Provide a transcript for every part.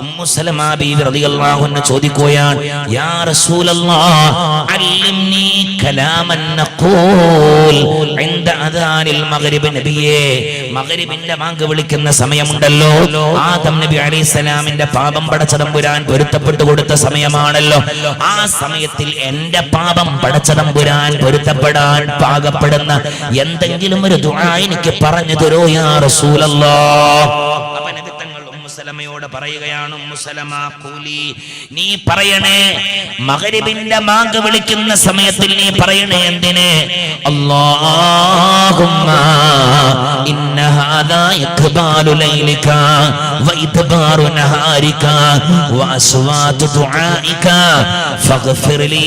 Umm Salama ബീവി റളിയല്ലാഹു അൻഹ ചോദിക്കുകയാണ്, യാ റസൂലല്ലാഹ് അല്ലിംനി കലാമൻ നഖൂൽ ഇൻദ അദാനിൽ മഗ്രിബ്. നബിയേ, മഗ്രിബിന്റെ ബാങ്ക് വിളിക്കുന്ന സമയമുണ്ടല്ലോ, ആദം നബി അലൈഹിസ്സലാമിന്റെ പാപം പടച്ചതമ്പുരാൻ പൊരുത്തപ്പെട്ടു കൊടുത്ത സമയമാണല്ലോ. ആ സമയത്തിൽ എന്റെ പാപം പടച്ചതമ്പുരാൻ പൊരുത്തപ്പെടാൻ പാകപ്പെടുന്ന എന്തെങ്കിലും ഒരു ദുആ എനിക്ക് പറഞ്ഞു തരൂ യാ റസൂലല്ലാഹ്. അപ്പോൾ നബി തങ്ങൾ ഉമ്മു സലമയോട് പറയുകയാണ്, ഉമ്മു സലമ ഖൂലി, നീ പറയണേ, മഗ്രിബിന്റെ ബാങ്ക് വിളിക്കുന്ന സമയത്തിൽ നീ പറയണേ എന്തിനെ? അല്ലാഹുമ്മ ഇന്ന ഹാദാ ഇഖ്ബാലു ലൈലിക വ ഇദ്ബാറു നഹാരിക വ അസ്വാതു ദുആഇക ഫഗ്ഫിർ ലീ.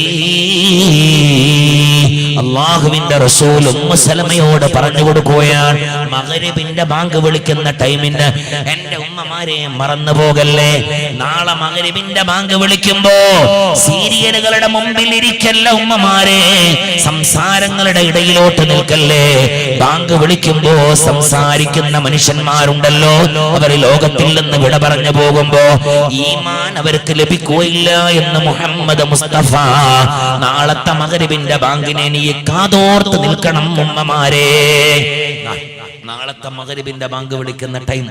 അല്ലാഹുവിന്റെ റസൂൽ ഉമ്മു സലമയോട് പറഞ്ഞു കൊടുക്കുകയാണ്, മഗ്രിബിന്റെ ബാങ്ക് വിളിക്കുന്ന ടൈമിന് എന്റെ ഉമ്മമാരെ മറന്നു പോകല്ലേ. നാളെ മഗ്രിബിന്റെ ബാങ്ക് വിളിക്കുമ്പോ സീരിയലുകളുടെ മുമ്പിൽ ഇരിക്കല്ല ഉമ്മമാരെ, സംസാരങ്ങളുടെ ഇടയിലോട്ട് നിൽക്കല്ലേ. ബാങ്ക് വിളിക്കുമ്പോ സംസാരിക്കുന്ന മനുഷ്യന്മാരുണ്ടല്ലോ, അവർ ലോകത്തിൽ നിന്ന് വിട പറഞ്ഞു പോകുമ്പോ ഈമാൻ അവർക്ക് ലഭിക്കുകയില്ല എന്ന് മുഹമ്മദ് മുസ്തഫ. നാളത്തെ മഗ്രിബിന്റെ ബാങ്കിനെ നീ കാതോർത്ത് നിൽക്കണം ഉമ്മമാരെ. നാളത്തെ മഗ്രിബിന്റെ ബാങ്ക് വിളിക്കുന്ന ടൈം,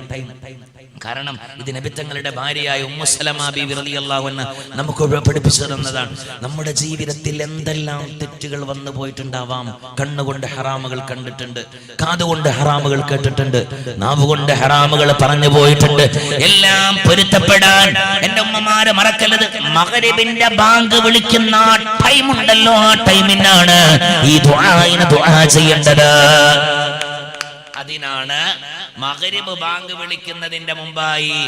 കാരണം ഇത് നബി തങ്ങളുടെ ഭാര്യയായ ഉമ്മു സലമ ബീവി റളിയല്ലാഹു അൻഹ നമുക്ക് പഠിപ്പിച്ചു തന്നതാണ്. നമ്മുടെ ജീവിതത്തിൽ എന്തെല്ലാം തെറ്റുകൾ വന്നു പോയിട്ടുണ്ടാവാം. കണ്ണുകൊണ്ട് ഹറാമുകൾ കണ്ടിട്ടുണ്ട്, കാതുകൊണ്ട് ഹറാമുകൾ കേട്ടിട്ടുണ്ട്, നാവുകൊണ്ട് ഹറാമുകൾ പറഞ്ഞു പോയിട്ടുണ്ട്. എല്ലാം പൊരുത്തപ്പെടാൻ എന്റെ ഉമ്മമാരെ മറക്കരുത്. മഗ്രിബിന്റെ ബാങ്ക് വിളിക്കുന്ന ആ ടൈം ഉണ്ടല്ലോ, ആ ടൈമിനാണ് ഈ ദുആ ചെയ്യേണ്ടത്. അതിനാണ് മഗ്രിബ് ബാങ്ക് വിളിക്കുന്നതിന്റെ മുമ്പായി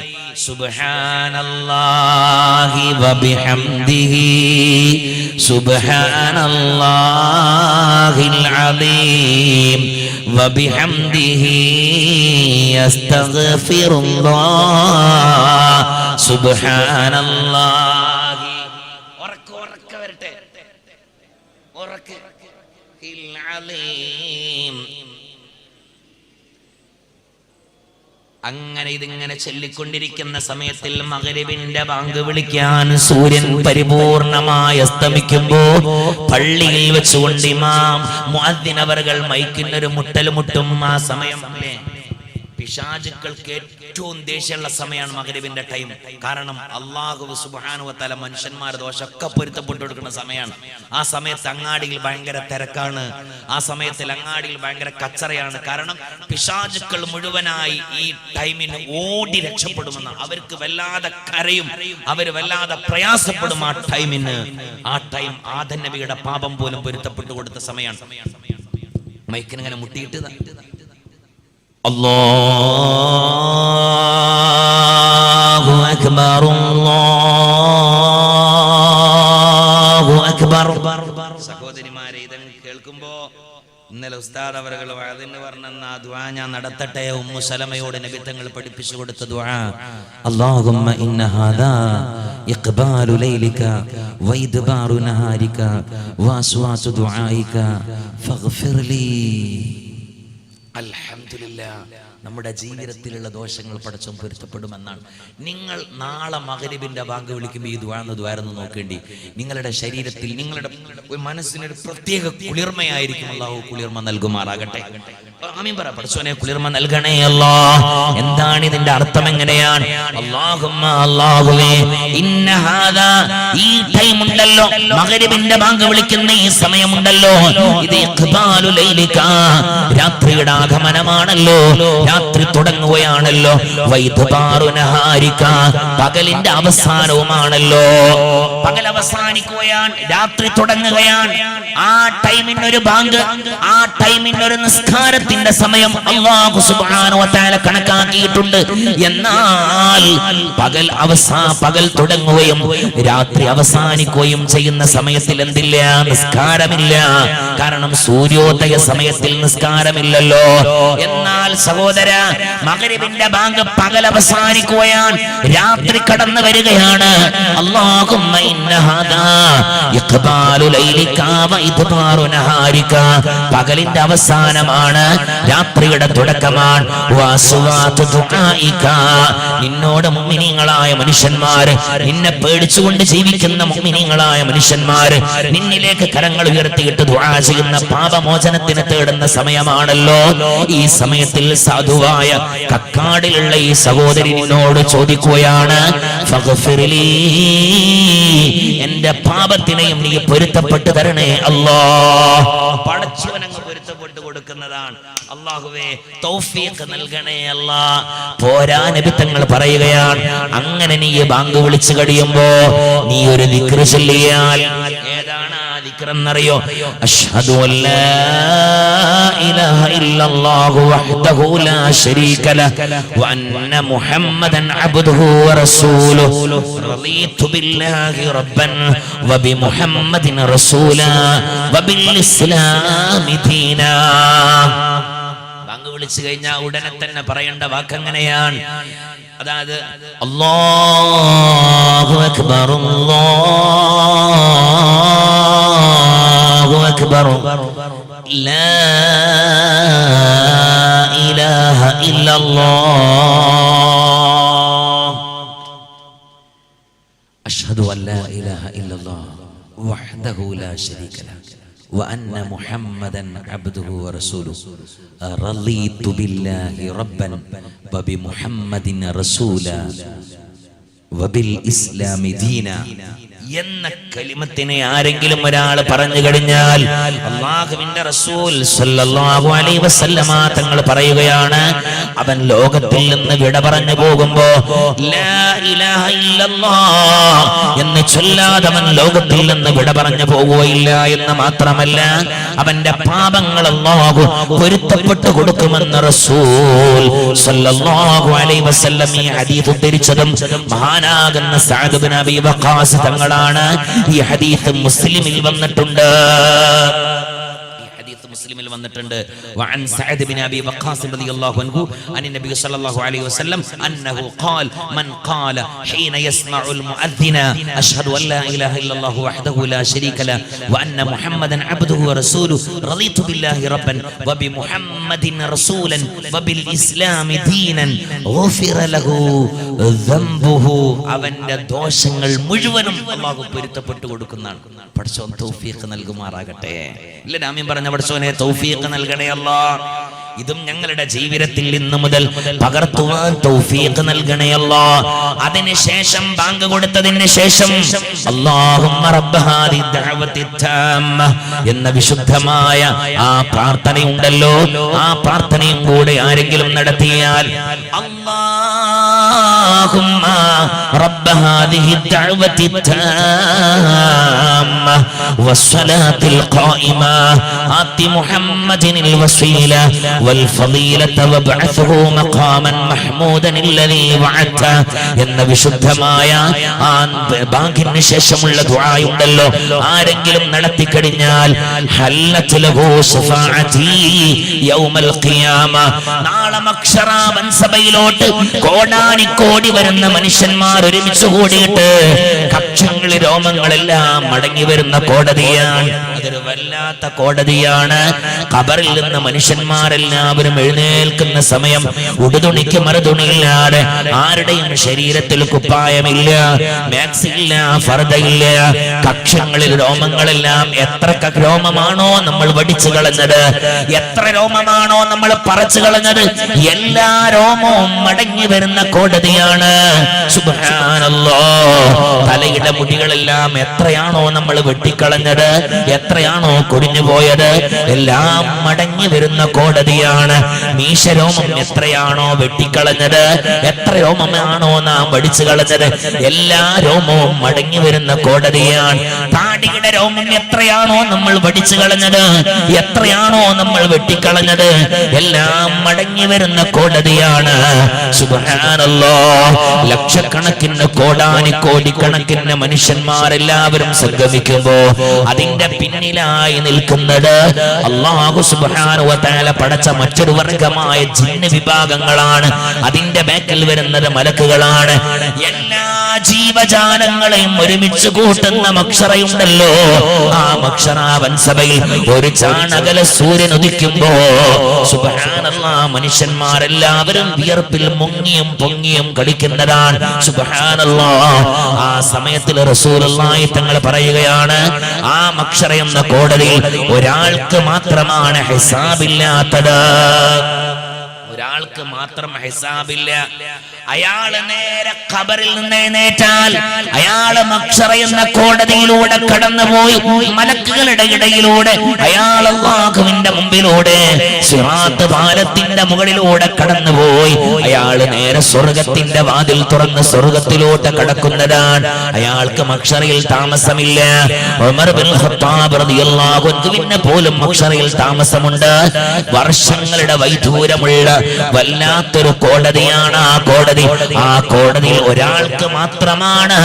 സുബ്ഹാനല്ലാഹി വബിഹംദിഹി സുബ്ഹാനല്ലാഹിൽ അലീം വബിഹംദിഹി അസ്തഗ്ഫിറുല്ലാഹ് സുബ്ഹാനല്ലാഹി. ഉറക്കെ വരട്ടെ, ഉറക്കെ അലീം. അങ്ങനെ ഇതിങ്ങനെ ചൊല്ലിക്കൊണ്ടിരിക്കുന്ന സമയത്തിൽ മഗ്രിബിന്റെ ബാങ്ക് വിളിക്കാൻ സൂര്യൻ പരിപൂർണമായി അസ്തമിക്കുമ്പോ പള്ളിയിൽ വെച്ചുകൊണ്ട് ഇമാം മുഅദ്ദിൻ അവர்கள் മൈക്കിനൊരു മുട്ടൽ മുട്ടും. ആ സമയം പിശാചുക്കൾക്ക് ഏറ്റവും ദേഷ്യമുള്ള സമയമാണ് മഗ്രിബിന്റെ ടൈം. കാരണം അല്ലാഹു സുബ്ഹാനഹു വ തആല മനുഷ്യന്മാരുടെ ദോഷമൊക്കെ പൊരുത്തപ്പെട്ടു കൊടുക്കുന്ന സമയമാണ്. ആ സമയത്ത് അങ്ങാടിയിൽ ഭയങ്കര തിരക്കാണ്, ആ സമയത്തിൽ അങ്ങാടിയിൽ ഭയങ്കര കച്ചറയാണ്. കാരണം പിശാചുക്കൾ മുഴുവനായി ഈ ടൈമിന് ഓടി രക്ഷപ്പെടുമെന്ന് അവർക്ക് വല്ലാതെ കരയും, അവർ വല്ലാതെ പ്രയാസപ്പെടും ആ ടൈമിന്. ആ ടൈം ആദം നബിയുടെ പാപം പോലും പൊരുത്തപ്പെട്ടു കൊടുത്ത സമയമാണ്. മൈക്കിനിങ്ങനെ മുട്ടിയിട്ട് അല്ലാഹു അക്ബർ അല്ലാഹു അക്ബർ. സഹോദരിമാരെ, ഇതങ്ങ് കേൾക്കുമ്പോ ഇന്നലെ ഉസ്താദ് അവர்கள் വഅദിന് പറഞ്ഞ ആ ദുആ ഞാൻ നടത്തട്ടെ. ഉമ്മു സലമയോട് നബി തങ്ങൾ പഠിപ്പിച്ചു കൊടുത്ത ദുആ, അല്ലാഹുമ്മ ഇന്ന ഹാദാ ഇഖ്ബാലു ലൈലിക വ ഇദ്ബാറു നഹാരിക വ അസ്വാതു ദുആഇക ഫഗ്ഫിർ ലീ. അൽഹംദുലില്ലാഹ്, നമ്മുടെ ജീവിതത്തിലുള്ള ദോഷങ്ങൾ പടച്ചോൻ പൊരുത്തപ്പെടുമെന്നാണ്. നിങ്ങൾ നാളെ മഗ്രിബിന്റെ ബാങ്ക് വിളിക്കുമ്പോൾ ഈ ദുആ ദ്വാരന്ന് നോക്കേണ്ടി. നിങ്ങളുടെ ശരീരത്തിൽ, നിങ്ങളുടെ മനസ്സിനൊരു പ്രത്യേക കുളിർമയായിരിക്കും. അല്ലാഹു കുളിർമ നൽകുമാറാകട്ടെ. ആമീൻ പറ. പടച്ചോനെ കുളിർമ നൽകണേ അല്ലാഹ്. എന്താണ് ഇതിന്റെ അർത്ഥം? എങ്ങനെയാണ്? അല്ലാഹുമ്മ, അല്ലാഹുവേ, ഇന്ന ഹാദാ, ഈ ടൈം ഉണ്ടല്ലോ, മഗ്രിബിന്റെ ബാങ്ക് വിളിക്കുന്ന ഈ സമയമുണ്ടല്ലോ, ഇത് ഇഖ്ബാലു ലൈലിക, രാത്രിയുടെ ആഗമനമാണല്ലോ, രാത്രി തുടങ്ങുകയാണല്ലോ, വൈദ്ബാറു നഹാരിക, പകലിന്റെ അവസാനവുമാണല്ലോ. പകൽ അവസാനിക്കുകയാണ്, രാത്രി തുടങ്ങുകയാണ്. ആ ടൈമിനൊരു ബാങ്ക്, ആ ടൈമിനൊരു നിസ്കാരത്തിന്റെ സമയം അല്ലാഹു സുബ്ഹാനഹു വ തആല കണക്കാക്കിയിട്ടുണ്ട്. എന്നാൽ പകൽ തുടങ്ങുകയും രാത്രി അവസാനിക്കുകയും ചെയ്യുന്ന സമയത്തിൽ എന്തില്ല? നിസ്കാരമില്ല. കാരണം സൂര്യോദയ സമയത്തിൽ നിസ്കാരമില്ലല്ലോ. എന്നാൽ സഹോദര, മഗ്രിബിന്റെ ബാങ്ക് പകൽ അവസാനിക്കുകയാണ്, രാത്രി കടന്നു വരികയാണ്. അല്ലാഹുമ്മ ഇന്ന ഹാദാ ഇഖ്ബാലു ലൈലിക വ ഇദ്ബാറു നഹാരിക, പകലിന്റെ അവസാനമാണ്, രാത്രിയുടെ തുടക്കമാണ്. നിന്നോട് മുഅ്മിനീങ്ങളായ മനുഷ്യന്മാര്, നിന്നെ പേടിച്ചുകൊണ്ട് ജീവിക്കുന്ന മുഅ്മിനീങ്ങളായ മനുഷ്യന്മാര് നിന്നിലേക്ക് കരങ്ങൾ ഉയർത്തിയിട്ട് ദുആ ചെയ്യുന്ന, പാപമോചനത്തിന് തേടുന്ന സമയമാണല്ലോ. ഈ സമയത്തിൽ സാധുവായ കക്കാടിലുള്ള ഈ സഹോദരി നിന്നോട് ചോദിക്കുകയാണ്, ഫഗ്ഫിർലീ, എന്റെ പാപത്തിനെയും നീ പൊരുത്തപ്പെട്ട് തരണേ അല്ലാഹ്. പടച്ചവനങ്ങ് പൊരുത്തപ്പെട്ട് കൊടുക്കുന്നതാണ്. അല്ലാഹുവേ തൗഫീഖ് നൽകണേ അല്ലാഹ്. പോരാ, നബി തങ്ങൾ പറയുകയാണ്, അങ്ങനെ നീ ബാങ്ക് വിളിച്ചു കഴിയുമ്പോ നീ ഒരു ദിക്ർ ചൊല്ലിയാൽ, ഏതാണ് ആ ദിക്ർ എന്നറിയോ? അഷ്ഹദു അല്ലാ ഇലാഹ ഇല്ലല്ലാഹു വഹ്ദഹു ലാ ശരീക ലഹു വഅന്ന മുഹമ്മദൻ അബ്ദുഹു വറസൂലുഹു റളീതു ബില്ലാഹി റബ്ബൻ വബിമുഹമ്മദിൻ റസൂലാ വബിൽ ഇസ്ലാമി ദീനാ. ബാങ്ക് വിളിച്ചു കഴിഞ്ഞാൽ ഉടനെ തന്നെ പറയേണ്ട വാക്കങ്ങനെയാണ്. അതായത് അല്ലാഹു അക്ബർ അല്ലാഹു അക്ബർ ലാ ഇലാഹ ഇല്ലല്ലാഹ് അഷ്ഹദു അൻ ലാ ഇലാഹ ഇല്ലല്ലാഹ് വഹ്ദഹു ലാ ശരീക ലഹു وأن محمدا عبده ورسوله رضيت بالله ربا وبمحمد رسولا وبالإسلام دينا എന്ന കലിമത്തിനെ ആരെങ്കിലും ഒരാൾ പറഞ്ഞു കഴിഞ്ഞാൽ അല്ലാഹുവിന്റെ റസൂൽ സല്ലല്ലാഹു അലൈഹി വസല്ലമ തങ്ങൾ പറയുകയാണ്, അവൻ ലോകത്തിൽ നിന്ന് വിട പറഞ്ഞു പോകുമ്പോ ലാ ഇലാഹ ഇല്ലല്ലാഹ് എന്ന് ചൊല്ലാതെ അവൻ ലോകത്തിൽ നിന്ന് വിട പറഞ്ഞു പോകുകയില്ല എന്ന് മാത്രമല്ല, അവന്റെ പാപങ്ങൾ അല്ലാഹു പൊരുത്തപ്പെട്ടു കൊടുക്കുമെന്ന് റസൂൽ സല്ലല്ലാഹു അലൈഹി വസല്ലം ഈ ഹദീസ് ഉദ്ധരിച്ചതും മഹാനാകുന്ന സഅദ് ഇബ്നു അബീ വഖാസ് തങ്ങൾ. ഈ ഹദീസ് മുസ്ലിമിൽ വന്നിട്ടുണ്ട്. മുസ്ലിമിൽ വന്നിട്ടുണ്ട്. വഅൻ സഅദ് ബിൻ അബി വഖാസ് റളിയല്ലാഹു അൻഹു അനി നബി സല്ലല്ലാഹു അലൈഹി വസല്ലം അന്നഹു ഖാൽ മൻ ഖാല ഹീന യസ്മഉൽ മുഅദ്ദിന അഷ്ഹദു അൻ ലാ ഇലാഹ ഇല്ലല്ലാഹു വഹ്ദഹു ലാ ശരീക ലഹു വഅന്ന മുഹമ്മദൻ അബ്ദുഹു വറസൂലുഹു റളീതു ബില്ലാഹി റബ്ബൻ വബിമുഹമ്മദിൻ റസൂലൻ വബിൽ ഇസ്ലാമി ദീനൻ ഗുഫിറ ലഹു ദംബുഹു. അവന്റെ ദോഷങ്ങൾ മുഴുവനും അല്ലാഹു പൊരുത്തപ്പെട്ടു കൊടുക്കുന്നതാണ്. പടച്ചോൻ തൗഫീഖ് നൽകുമാറാകട്ടെ. ഇല്ല, ആമീൻ പറഞ്ഞ പടച്ചോനെ തൗഫീഖ് നൽകണേ അല്ലാഹ്. ഇതും ഞങ്ങളുടെ ജീവിതത്തിൽ ഇന്നു മുതൽ പകർത്തുവാൻ തൗഫീഖ് നൽകണേ അല്ലാഹ്. അതിനുശേഷം ബാങ്ക് കൊടുത്തതിന് ശേഷം അല്ലാഹുമ്മ റബ്ബ ഹാദി ദഅവതി തമ്മ എന്ന വിശുദ്ധമായ ആ പ്രാർത്ഥനയുണ്ടല്ലോ, ആ പ്രാർത്ഥനയും കൂടെ ആരെങ്കിലും നടത്തിയാൽ അല്ലാഹുമ്മ റബ്ബ ഹാദിഹി ദഅവതി തമ്മ വസ്സലാത്തിൽ ഖായിമ ആതി മുഹമ്മദിനിൽ വസീല والفضيلة وابعثه مقاما محمودا الذي وعدته എന്ന വിശുദ്ധമായ ആ ബാങ്കിന് ശേഷമുള്ള ദുആയുണ്ടല്ലോ, ആരെങ്കിലും നടത്തി കഴിഞ്ഞാൽ ഹല്ലത്ത് ലഹു ശഫാഅതി യൗമൽ ഖിയാമ. നാളെ മഹ്ശറാവൻ സഭയിലോട്ട് കോടാനിക്കോടി വരുന്ന മനുഷ്യന്മാർ ഒരുമിച്ച് കൂടിയിട്ട് കക്ഷങ്ങളിൽ രോമങ്ങളെല്ലാം മടങ്ങി വരുന്ന കോടതിയാണ്. അതൊരു വല്ലാത്ത കോടതിയാണ്. ഖബറിൽ നിന്ന് മനുഷ്യന്മാരെല്ലാവരും എഴുന്നേൽക്കുന്ന സമയം ഉടുതുണിക്ക് മറുതുണിയില്ലാതെ, ആരുടെയും ശരീരത്തിൽ കുപ്പായമില്ല, മാക്സില്ല, ഫർദയില്ല, കക്ഷങ്ങളിൽ രോമങ്ങളെല്ലാം. എത്ര രോമമാണോ നമ്മൾ വടിച്ചു കളഞ്ഞത്, എത്ര രോമമാണോ നമ്മൾ പറിച്ചു കളഞ്ഞത്, എല്ലാ രോമവും മടങ്ങി വരുന്ന കോടതിയാണ്. സുബ്ഹാനല്ലാഹ്. തലയുടെ മുടികളെല്ലാം എത്രയാണോ നമ്മൾ വെട്ടിക്കളഞ്ഞത്, എത്രയാണോ കൊടിഞ്ഞു പോയത്, എല്ലാം മടങ്ങി വരുന്ന കോടതിയാണ്. മീശരോമം എത്രയാണോ വെട്ടിക്കളഞ്ഞത്, എത്ര രോമമാണോ നാം വടിച്ചു കളഞ്ഞത്, എല്ലാ രോമവും മടങ്ങി വരുന്ന കോടതിയാണ്. താടിയുടെ രോമം എത്രയാണോ നമ്മൾ വടിച്ചു കളഞ്ഞത്, എത്രയാണോ നമ്മൾ വെട്ടിക്കളഞ്ഞത്, എല്ലാം മടങ്ങി വരുന്ന കോടതിയാണ്. സുബ്ഹാനല്ലാഹ്. ലക്ഷക്കണക്കിന് കോടാനിക്കോടിക്കണക്കിന് മനുഷ്യന്മാരെല്ലാവരും സംഗമിക്കുമ്പോ അതിന്റെ പിന്നിലായി നിൽക്കുന്നത് അല്ലാഹു സുബ്ഹാനഹു വ തആല പടച്ച മറ്റൊരു വർഗമായ ജിന്ന് വിഭാഗങ്ങളാണ്. അതിന്റെ ബാക്കിൽ വരുന്നത് മലക്കുകളാണ്. എല്ലാ ജീവജാലങ്ങളെയും ഒരുമിച്ച് കൂട്ടുന്ന മക്ഷറയുണ്ടല്ലോ, ആ മക്ഷറാവൻ സഭയിൽ ഒരു ചാണകല സൂര്യൻ ഉദിക്കുമ്പോ സുബ്ഹാനല്ലാഹ് മനുഷ്യന്മാരെല്ലാവരും വിയർപ്പിൽ മുങ്ങിയും പൊങ്ങിയും കളിക്കുന്നതാണ്. സുബ്ഹാനല്ലാഹ്. ആ സമയത്തിൽ റസൂലുള്ളാഹി തങ്ങൾ പറയുകയാണ്, ആ മക്ഷറ എന്ന കോടതിയിൽ ഒരാൾക്ക് മാത്രമാണ് ഹിസാബില്ലാത്തത്. ഒരാൾക്ക് മാത്രം ഹിസാബില്ല. അയാള് നേരെ ഖബറിൽ നിന്ന് എഴുന്നേറ്റാൽ അയാള് മഹ്ശറ എന്ന കോടതിയിലൂടെ കടന്നുപോയി മലക്കുകളുടെ ഇടയിലൂടെ അയാൾ അല്ലാഹുവിന്റെ മുമ്പിലൂടെ സിറാത്ത് പാലത്തിന്റെ മുകളിലൂടെ കടന്നുപോയി അയാള് നേരെ സ്വർഗത്തിന്റെ വാതിൽ തുറന്ന് സ്വർഗത്തിലോട്ട് കടക്കുന്നതാണ്. അയാൾക്ക് മഹ്ശറയിൽ താമസമില്ല. ഉമർ ബിൻ ഖത്താബ് റളിയല്ലാഹു അൻഹുവിന് പോലും മഹ്ശറയിൽ താമസമുണ്ട്. വർഷങ്ങളുടെ വൈദൂരമുള്ള വല്ലാത്തൊരു കോടതിയാണ് ആ കോടതി. ആ കോടതിയിൽ ഒരാൾക്ക് മാത്രമാണ്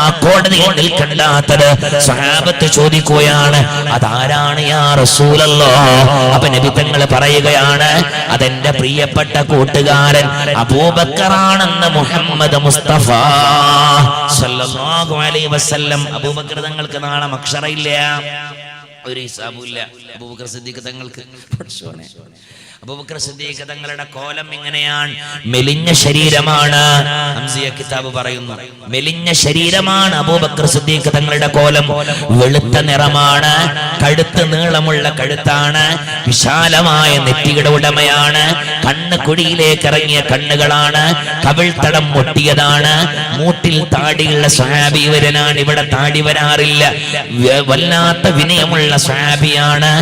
ആ കോടതിയിൽ നിൽക്കണ്ടാത്തത്. സ്വഹാബത്ത് ചോദിക്കുകയാണ്, അതാരാണ് യാ റസൂലല്ലാഹ്? അപ്പൊ നബി തങ്ങൾ പറയുകയാണ്, അതെന്റെ പ്രിയപ്പെട്ട കൂട്ടുകാരൻ അബൂബക്കറാണെന്ന് മുഹമ്മദ് മുസ്തഫ സല്ലല്ലാഹു അലൈഹി വസല്ലം. അബൂബക്കർ തങ്ങൾക്ക് നാളെ മഹ്ശറയില്ല, ഒരു ഹിസാബുമില്ല. അബൂബക്കർ സിദ്ദീഖ് തങ്ങൾക്ക് അബൂബക്കർ സിദ്ദീഖ് തങ്ങളുടെ കോലം ഇങ്ങനെയാണ്, മെലിഞ്ഞ ശരീരമാണ്. ഹംസിയ കിതാബ് പറയുന്നു, മെലിഞ്ഞ ശരീരമാണ് അബൂബക്കർ സിദ്ദീഖ് തങ്ങളുടെ കോലം. വെളുത്ത നിറമാണ്, കഴുത്ത് നീളമുള്ള കഴുത്താണ്, വിശാലമായ നെറ്റിയുടെ ഉടമയാണ്, കണ്ണ് കുഴിയിലേക്ക് ഇറങ്ങിയ കണ്ണുകളാണ്, കവിൾത്തടം മുട്ടിയതാണ്, മൂട്ടിൽ താടിയുള്ള സ്വഹാബിവരനാണ്. ഇവിടെ താടി വരാറില്ല. വല്ലാത്ത വിനയമുള്ള സ്വഹാബിയാണ്,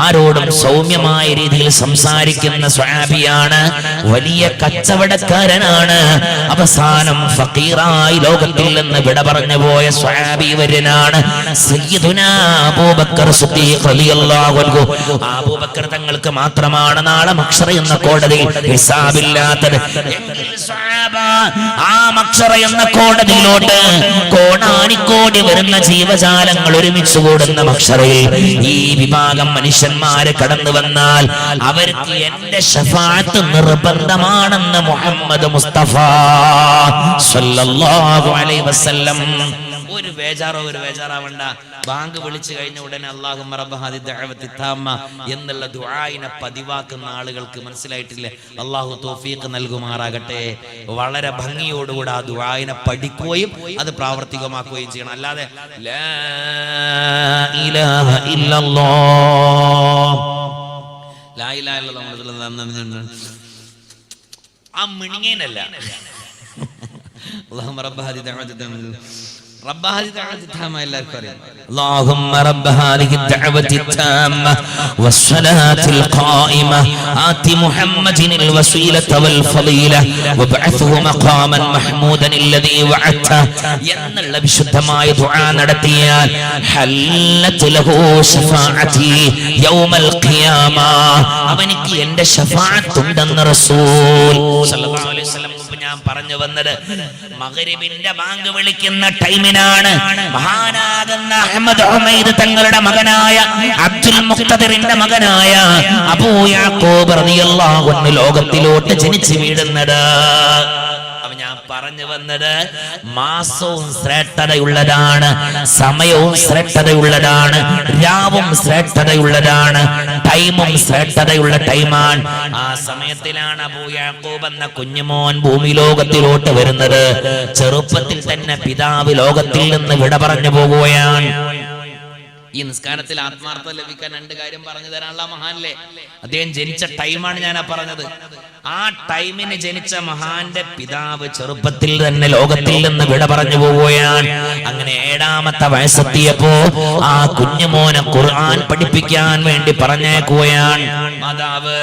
ആരോടും സൗമ്യമായ രീതിയിൽ സംസാരിക്കുന്ന സ്വഹാബിയാണ്, വലിയ കച്ചവടക്കാരനാണ്. അവസാനം ഫഖീറായി ലോകത്തിൽ നിന്ന് വിട പറഞ്ഞു പോയ സ്വഹാബിവരനാണ് സയ്യിദുനാ അബൂബക്കർ സിദ്ദീഖ് റളിയല്ലാഹു അൻഹു. അബൂബക്കർ തങ്ങൾക്ക് മാത്രമാണ് നാളെ മഹ്ശറ എന്ന കോടതിയിൽ ഹിസാബില്ലാത്തത്. ആ മഹ്ശറ എന്ന കോടതിയിലോട്ട് കോടാനിക്കോടി വരുന്ന ജീവജാലങ്ങൾ ഒരുമിച്ച് കൂടുന്ന മഹ്ശറയിൽ ഈ വിഭാഗം മനുഷ്യന്മാര് കടന്നു വന്നാൽ അവർക്ക് എന്റെ ശഫാഅത്ത് നിർബന്ധമാണെന്ന് മുഹമ്മദ് മുസ്തഫ സല്ലല്ലാഹു അലൈഹി വസല്ലം. ഒരു ബേജാറാവണ്ട. ബാങ്ക് വിളിച്ചു കഴിഞ്ഞ ഉടനെ അല്ലാഹുമ്മ റബ്ബ ഹാദി ദഅവത്തി താമ്മ എന്നുള്ള ദുആഇനെ പതിവാക്കുന്ന ആളുകൾക്ക് മനസ്സിലായിട്ടില്ലേ? അല്ലാഹു തൗഫീഖ് നൽകുമാറാകട്ടെ. വളരെ ഭംഗിയോടുകൂടി ആ ദുആഇനെ പഠിക്കുകയും അത് പ്രാവർത്തികമാക്കുകയും ചെയ്യണം. അല്ലാതെ ലാ ഇലാഹ ഇല്ലല്ലാഹ് ലാ ഇലാഹ ഇല്ലല്ലാഹ് ആ മിണിങ്ങേനല്ല. അല്ലാഹുമ്മ റബ്ബ ഹാദി ദഅവത്തി താമ്മ رب هذه الدعوة التامة إلا الكريم اللهم رب هذه الدعوة التامة والصلاة القائمة آت محمد الوسيلة والفضيلة وابعثه مقاما محمودا الذي وعدته എന്നുള്ള വിശുദ്ധമായ ദുആ നടത്തിയാൽ ഹല്ലത്ത് ലഹു ശഫാഅതി യൗമൽ ഖിയാമ, അവനിക്ക് എന്റെ ശഫാഅത്ത് ഉണ്ടെന്ന് റസൂൽ സല്ലല്ലാഹു അലൈഹി വസല്ലം. ഞാൻ പറഞ്ഞു വന്നത് മഗ്രിബിന്റെ ബാങ്ക് വിളിക്കുന്ന ടൈമിനാണ് മഹാനാകുന്ന അഹ്മദ് ഹുമൈദ് തങ്ങളുടെ മകനായ അബ്ദുൽ മുഖ്തദിറിന്റെ മകനായ അബൂ യാക്കൂബ് റളിയല്ലാഹു അൻഹു ലോകത്തിലോട്ട് ജനിച്ചു വീഴുന്നത്. ഞാൻ പറഞ്ഞു വന്നത് മാസവും ശ്രേഷ്ഠതയുള്ളതാണ്, സമയവും ശ്രേഷ്ഠതയുള്ളതാണ്, രാവും ശ്രേഷ്ഠതയുള്ളതാണ്, ടൈമും ശ്രേഷ്ഠതയുള്ള ടൈമാണ്. ആ സമയത്തിലാണ് അബൂ യാക്കൂബ് എന്ന കുഞ്ഞുമോൻ ഭൂമി ലോകത്തിലോട്ട് വരുന്നത്. ചെറുപ്പത്തിൽ തന്നെ പിതാവ് ലോകത്തിൽ നിന്ന് വിട പറഞ്ഞു പോകുകയാണ്. ഈ നിസ്കാരത്തിൽ ആത്മാർത്ഥത ലഭിക്കാൻ രണ്ട് കാര്യം പറഞ്ഞു തരാനുള്ള മഹാനല്ലേ, അദ്ദേഹം ജനിച്ച ടൈമാണ് ഞാനാ പറഞ്ഞത്. ആ ടൈമിന് ജനിച്ച മഹാന്റെ പിതാവ് ചെറുപ്പത്തിൽ തന്നെ ലോകത്തിൽ നിന്ന് വിട പറഞ്ഞു പോവുകയാണ്. അങ്ങനെ 7ാമത്തെ വയസ്സെത്തിയപ്പോ ആ കുഞ്ഞുമോനെ ഖുർആൻ പഠിപ്പിക്കാൻ വേണ്ടി പറഞ്ഞേക്കുകയാണ്. മാതാവ്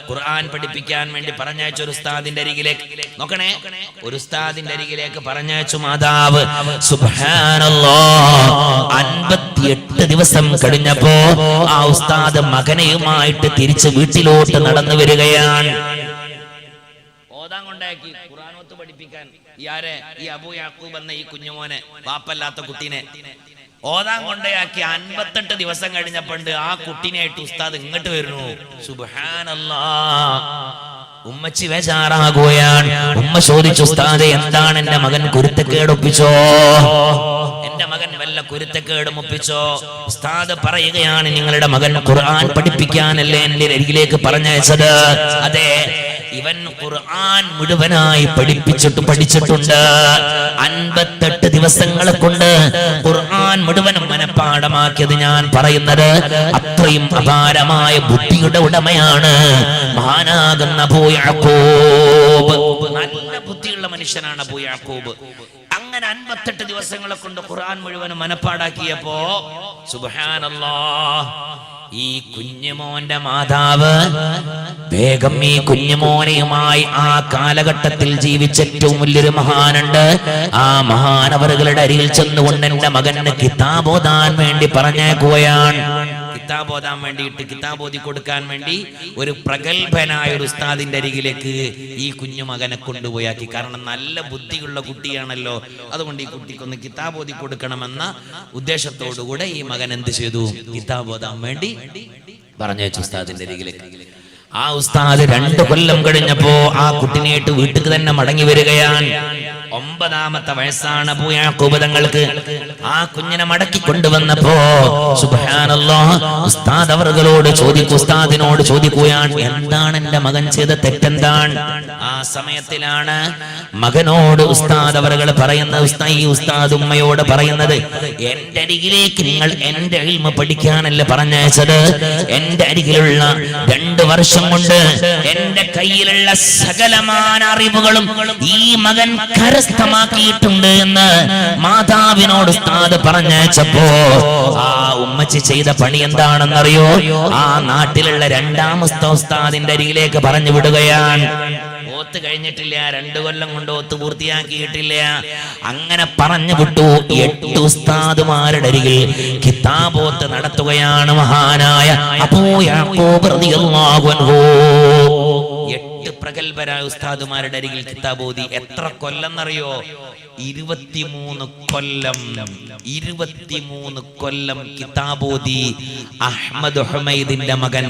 ഖുർആൻ പഠിപ്പിക്കാൻ വേണ്ടി പറഞ്ഞയച്ച ഒരു ഉസ്താദിന്റെ അരികിലേക്ക്, നോക്കണേ, ഒരു ഉസ്താദിന്റെ അരികിലേക്ക് പറഞ്ഞയച്ചു മാതാവ്. സുബ്ഹാനല്ലാഹ്, 58 ദിവസം കഴിഞ്ഞപ്പോ ആ ഉസ്താദ് മകനെയുമായിട്ട് തിരിച്ച് വീട്ടിലോട്ട് നടന്നു വരികയാണ്. ഓതാൻ കൊണ്ടാക്കി ഖുർആനോത്ത് പഠിപ്പിക്കാൻ ഈ അബൂ യാക്കൂബ് എന്ന ഈ കുഞ്ഞുമോനെ, വാപ്പല്ലാത്ത കുട്ടീനെ ഓതാൻ കൊണ്ടയാക്കി 58 ദിവസം കഴിഞ്ഞപ്പോണ്ട് ആ കുട്ടീനായിട്ട് ഉസ്താദ് ഇങ്ങോട്ട് വരുന്നു. സുബ്ഹാനല്ലാഹ്, ഉമ്മച്ചി ബേജാറാകുകയാണ്. ഉമ്മ ചോദിച്ചു, ഉസ്താദേ എന്താണ് എന്റെ മകൻ കുരുത്തക്കേട് ഒപ്പിച്ചോ? എന്റെ മകൻ വല്ല കുരുത്തക്കേടും ഒപ്പിച്ചോ? ഉസ്താദ് പറയുകയാണ്, നിങ്ങളുടെ മകൻ ഖുർആൻ പഠിപ്പിക്കാനല്ലേ എന്റെ അരികിലേക്ക് പറഞ്ഞയച്ചത്? അതെ, ഇവൻ ഖുർആൻ മുഴുവനായി പഠിച്ചിട്ടുണ്ട്. 58 ദിവസങ്ങളെ കൊണ്ട് ഖുർആൻ മുഴുവനും മനഃപ്പാഠമാക്കിയത് ഞാൻ പറയുന്നത് അത്രയും അപാരമായ ബുദ്ധിയുടെ ഉടമയാണ് മഹാനാകുന്ന അബൂ യാക്കൂബ്. നല്ല ബുദ്ധിയുള്ള മനുഷ്യനാണ് അബൂ യാക്കൂബ്. അങ്ങനെ 58 ദിവസങ്ങളെ കൊണ്ട് ഖുർആൻ മുഴുവനും മനഃപ്പാടാക്കിയപ്പോ സുബ്ഹാനല്ലാഹ്, ഈ കുഞ്ഞുമോന്റെ മാതാവ് വേഗം ഈ കുഞ്ഞുമോനെയുമായി ആ കാലഘട്ടത്തിൽ ജീവിച്ച ഏറ്റവും വലിയൊരു മഹാനുണ്ട്. ആ മഹാനവറുകളുടെ അരികിൽ ചെന്നുകൊണ്ട് എന്റെ മകന് കിതാബ് ഓതാൻ വേണ്ടി പറഞ്ഞേക്കുകയാണ്. കിതാബ് ഓതാൻ വേണ്ടിയിട്ട്, കിതാബ് ഓതി കൊടുക്കാൻ വേണ്ടി ഒരു പ്രഗത്ഭനായ ഒരു ഉസ്താദിന്റെ അരികിലേക്ക് ഈ കുഞ്ഞു മകനെ കൊണ്ടുപോയാക്കി. കാരണം നല്ല ബുദ്ധിയുള്ള കുട്ടിയാണല്ലോ, അതുകൊണ്ട് ഈ കുട്ടിക്കൊന്ന് കിതാബ് ഓതി കൊടുക്കണമെന്ന ഉദ്ദേശത്തോടുകൂടെ ഈ മകൻ എന്ത് ചെയ്തു? കിതാബ് ഓതാൻ വേണ്ടി പറഞ്ഞയച്ചു ഉസ്താദിന്റെ അരികിലേക്ക്. ആ ഉസ്താദ് 2 കൊല്ലം കഴിഞ്ഞപ്പോ ആ കുട്ടിനെയായിട്ട് വീട്ടിൽ തന്നെ മടങ്ങി വരികയാണ്. 9ാമത്തെ വയസ്സാണ് അബൂ യാക്കൂബ് തങ്ങൾക്ക്. ആ കുഞ്ഞിനെ മടക്കി കൊണ്ടുവന്നപ്പോ സുബ്ഹാനല്ലാഹ്, ഉസ്താദ് അവറുകളോട് ഉസ്താദിനോട് ചോദിക്കുകയാണ്, എന്താണ് എന്റെ മകൻ ചെയ്ത തെറ്റെന്താണ്? ആ സമയത്തിലാണ് മകനോട് ഉസ്താദ് അവറുകൾ പറയുന്നത്, ഈ ഉസ്താദ് ഉമ്മയോട് പറയുന്നത്, എന്റെ അരികിലേക്ക് നിങ്ങൾ എന്റെ ഇൽമ പഠിക്കാനല്ലേ പറഞ്ഞയച്ചത്? എന്റെ അരികിലുള്ള 2 വർഷം കൊണ്ട് എന്റെ കയ്യിലുള്ള സകലമാന അറിവുകളും ഈ മകൻ കരസ്ഥമാക്കിയിട്ടുണ്ട് എന്ന് മാതാവിനോട് ഉസ്താദ് പറഞ്ഞയച്ചപ്പോ ആ ഉമ്മച്ചി ചെയ്ത പണി എന്താണെന്നറിയോ? ആ നാട്ടിലുള്ള 2ാമത്തെ ഉസ്താദിന്റെ അരികിലേക്ക് പറഞ്ഞു വിടുകയാണ്. ഓത്ത് കഴിഞ്ഞിട്ടില്ല, 2 കൊല്ലം കൊണ്ട് ഓത്ത് പൂർത്തിയാക്കിയിട്ടില്ല. അങ്ങനെ പറഞ്ഞു വിട്ടു. 8 ഉസ്താദുമാരുടെ അരികിൽ കിതാബോത്ത് നടത്തുകയാണ് മഹാനായ അബൂ യാക്കൂബ് റളിയല്ലാഹു അൻഹു. 8 പ്രഗൽഭരായ ഉസ്താദുമാരുടെ അരികിൽ കിതാബോതി. എത്ര കൊല്ലം എന്നറിയോ? 23 കൊല്ലം. 23 കൊല്ലം കിതാബോതി അഹ്മദ് ഹുമൈദിന്റെ മകൻ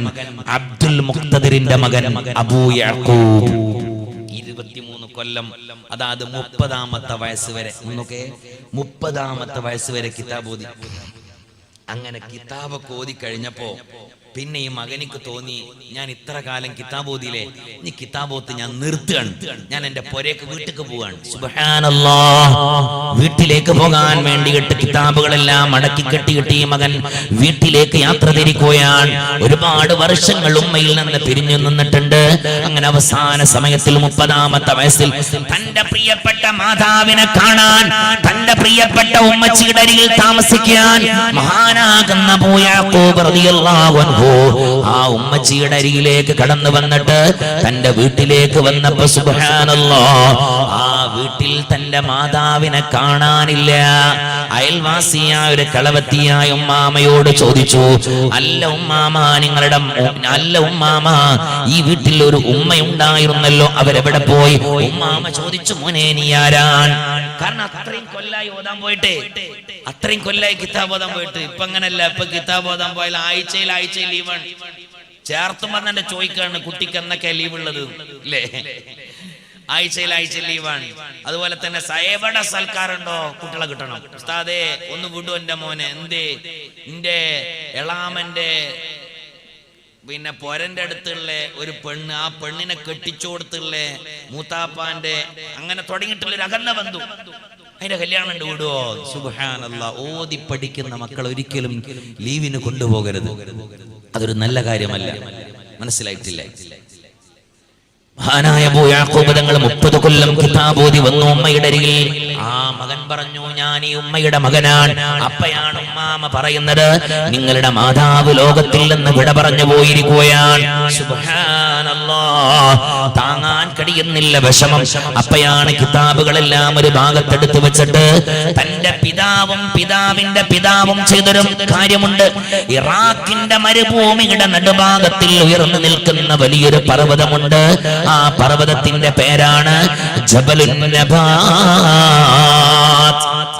അബ്ദുൽ മുഖ്തദിറിന്റെ മകൻ അബൂ യാക്കൂബ്. 23 കൊല്ലം, അതായത് 30ാമത്തെ വയസ്സ് വരെ. 30ാമത്തെ വയസ്സ് വരെ കിതാബോതി. അങ്ങനെ കിതാബൊക്കെ ഓതി കഴിഞ്ഞപ്പോ പിന്നെ ഈ മകനിക്ക് തോന്നി, ഞാൻ ഇത്ര കാലം കിതാബോതിയിലെ, ഇനി കിതാബോത്ത് ഞാൻ നിർത്തുകയാണ്, ഞാൻ എന്റെ പൊരേക്ക് വീട്ടിലേക്ക് പോവാണ്. സുബ്ഹാനല്ലാഹ്, വീട്ടിലേക്ക് പോകാൻ വേണ്ടിയിട്ട് കിതാബുകളെല്ലാം മടക്കി കെട്ടിയിട്ട് ഈ മകൻ വീട്ടിലേക്ക് യാത്ര തിരിക്കുകയാണ്. ഒരുപാട് വർഷങ്ങൾ ഉമ്മയിൽ നിന്ന് പിരിഞ്ഞു നിന്നിട്ടുണ്ട്. അങ്ങനെ അവസാന സമയത്തിൽ 30ാമത്തെ വയസ്സിൽ തന്റെ പ്രിയപ്പെട്ട മാതാവിനെ കാണാൻ, തന്റെ പ്രിയപ്പെട്ട ഉമ്മച്ചിയുടെ അരികിൽ താമസിക്കാൻ മഹാനാകുന്ന അബൂ യാക്കൂബ് റളിയല്ലാഹു അൻഹു ആ ഉമ്മച്ചിയുടെ അരികിലേക്ക് കടന്നു വന്നിട്ട് തന്റെ വീട്ടിലേക്ക് വന്നപ്പോ സുബ്ഹാനല്ലാഹ്, ആ വീട്ടിൽ തന്റെ മാതാവിനെ കാണാനില്ല. അയൽവാസിയായ ഒരു കളവത്തിയായ ഉമ്മാമയോട് ചോദിച്ചു, അല്ല ഉമ്മാമ, ഈ വീട്ടിൽ ഒരു ഉമ്മയുണ്ടായിരുന്നല്ലോ, അവരെവിടെ പോയി? ഉമ്മാമ ചോദിച്ചു, മോനെ നീ ആരാണ്? കാരണം അത്രയും കൊല്ലായി ഓതാൻ പോയിട്ട്, അത്രയും കൊല്ലായി കിതാബ് ഓതാൻ പോയിട്ട്. ഇപ്പൊ അങ്ങനല്ല, ഇപ്പൊ കിതാബ് ഓതാൻ പോയാൽ ആഴ്ചയിൽ ലീവാണ്. ചേർത്തുമ്പോ തന്നെ ചോദിക്കാണ്, കുട്ടിക്ക് എന്നൊക്കെ ലീവ് ഉള്ളത് അല്ലേ? ആഴ്ചയിൽ ലീവാണ്. അതുപോലെ തന്നെ എവിടെ സൽക്കാരുണ്ടോ കുട്ടികളെ കിട്ടണം. ഉസ്താദേ ഒന്ന് വിടൂ എന്റെ മോനെ. എന്റെ എളാമന്റെ പിന്നെ പൊരന്റെ അടുത്തുള്ള ഒരു പെണ്ണ്, ആ പെണ്ണിനെ കെട്ടിച്ചു കൊടുത്തുള്ള മൂത്താപ്പാന്റെ, അങ്ങനെ തുടങ്ങിയിട്ടുള്ള ഒരു അകന്ന ബന്ധു, അതിന്റെ കല്യാണം ഉണ്ട്, വിടുവോ? സുബ്ഹാനല്ലാഹ്, ഓതി പഠിക്കുന്ന മക്കൾ ഒരിക്കലും ലീവിന് കൊണ്ടുപോകരുത്. അതൊരു നല്ല കാര്യമല്ല. മനസ്സിലായിട്ടില്ല? മഹാനായ അബൂ യാക്കൂബ് തങ്ങൾ 30 കൊല്ലം കിതാബ് ഓതി വന്നു ഉമ്മയുടെ അരികിൽ. ആ മകൻ പറഞ്ഞു, ഞാൻ ഈ ഉമ്മയുടെ മകനാണ്. അപ്പയാണ് ഉമ്മാമ പറയുന്നത്, നിങ്ങളുടെ മാതാവ് ലോകത്തിൽ നിന്ന് വിട പറഞ്ഞു പോയിരിക്കുകയാണ്. സുബ്ഹാനല്ലാഹ്, താങ്ങാൻ കഴിയുന്നില്ല വിഷമം. അപ്പയാണ് കിതാബുകളെല്ലാം ഒരു ഭാഗത്തെടുത്ത് വെച്ചിട്ട് തന്റെ പിതാവും പിതാവിന്റെ പിതാവും ചെയ്തൊരു കാര്യമുണ്ട്. ഇറാഖിന്റെ മരുഭൂമിയുടെ നടുഭാഗത്തിൽ ഉയർന്നു നിൽക്കുന്ന വലിയൊരു പർവ്വതമുണ്ട്. ആ പർവ്വതത്തിന്റെ പേരാണ് ജബലുൻ നബാത്ത്.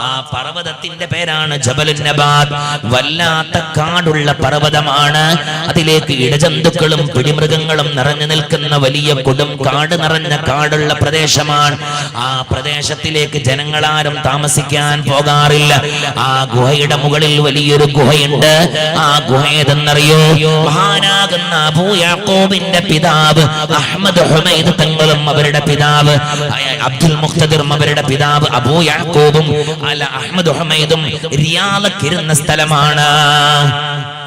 ആ പർവ്വതത്തിൽ പർവ്വതത്തിന്റെ പേരാണ് ജബലുൻ നബാത്ത്. വല്ലാത്ത കാടുള്ള പർവ്വതമാണ്. അതിലേക്ക് ഇടജന്തുക്കളും പിടിമൃഗങ്ങളും നിറഞ്ഞു നിൽക്കുന്ന വലിയ കൊടും കാട് നിറഞ്ഞ കാടുള്ള പ്രദേശമാണ്. ആ പ്രദേശത്തിലേക്ക് ജനങ്ങളാരും താമസിക്കാൻ പോകാറില്ല. ആ ഗുഹയുടെ മുകളിൽ വലിയൊരു ഗുഹയുണ്ട്. ആ ഗുഹ ഏതെന്നറിയോ? മഹാനാകുന്ന അബൂ യാക്കൂബിന്റെ പിതാവ് അഹ്മദ് ഹുമൈദ് തങ്ങളും അവരുടെ പിതാവ് അബ്ദുൽ മുഖ്തദിറും അവരുടെ പിതാവ് അബൂ യാക്കൂബും അഹ്മദ് ഹുമൈദും റിയാദിലിരുന്ന സ്ഥലമാണ്.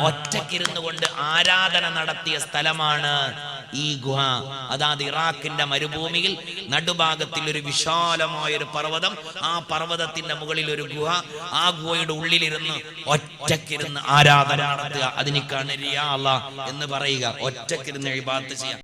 ഒറ്റക്കിരുന്നു കൊണ്ട് ആരാധന നടത്തിയ സ്ഥലമാണ് ഈ ഗുഹ. അതായത് ഇറാഖിന്റെ മരുഭൂമിയിൽ നടുഭാഗത്തിൽ ഒരു വിശാലമായ ഒരു പർവ്വതം, ആ പർവ്വതത്തിന്റെ മുകളിൽ ഒരു ഗുഹ, ആ ഗുഹയുടെ ഉള്ളിലിരുന്ന് ഒറ്റക്കിരുന്ന് ആരാധന നടത്തുക. അതിനേക്കാണ് റിയാ എന്ന് പറയുക. ഒറ്റക്കിരുന്ന് ഇബാദത്ത് ചെയ്യാം.